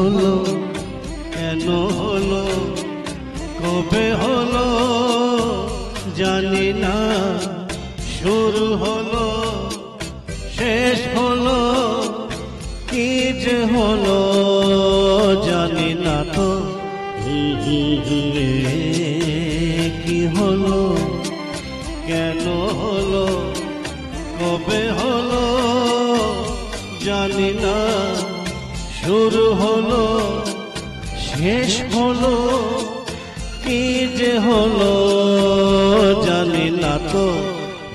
হলো কেন হলো কবে হলো জানি না, শুরু হলো শেষ হলো কি যে হলো জানি না তো। কি হলো কেন হলো কবে হলো জানি না, শুরু হলো শেষ হলো কি যে হলো জানি না তো।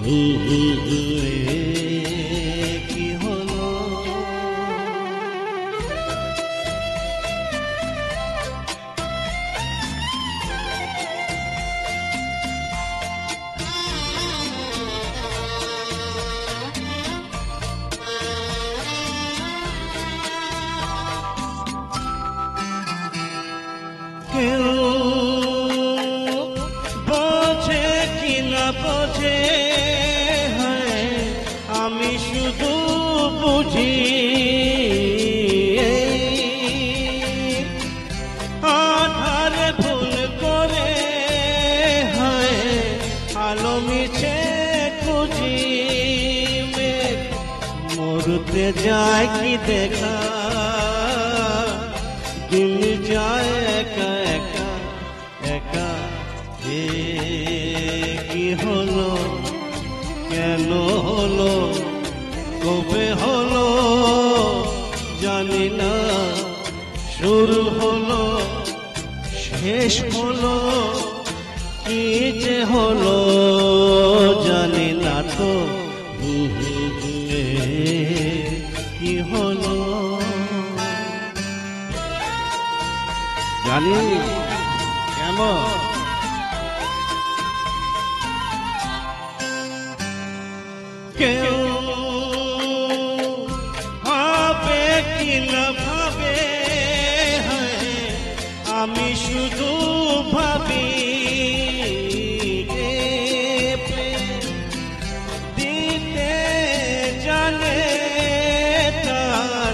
কি হলো কেউ বোঝে কি না বোঝে, আমি শুধু বুঝি আধারে ভুল করে আলো মিছে খুঁজি। মরতে যায় কি দেখা, দিল যায় একা একা একা। কি হলো কেন হলো কবে হলো জানি না, শুরু হলো শেষ হলো কি যে হলো জানি না তো। কি হলো জানি কেন কেউ ভাবে কি না ভাবে, আমি শুধু ভাবি দিতে জানে তার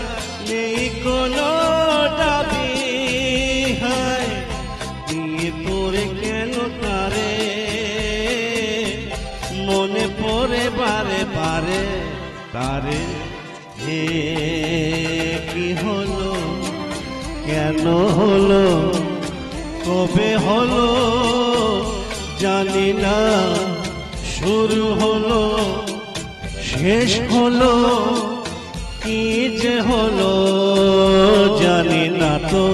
নেই কোনো দাবি। দিয়ে তোরে কেন তারে মনে পড়ে বারে বারে তারে। কি হলো কেন হলো কবে হলো জানি না, শুরু হলো শেষ হলো কি যে হলো জানি না তো।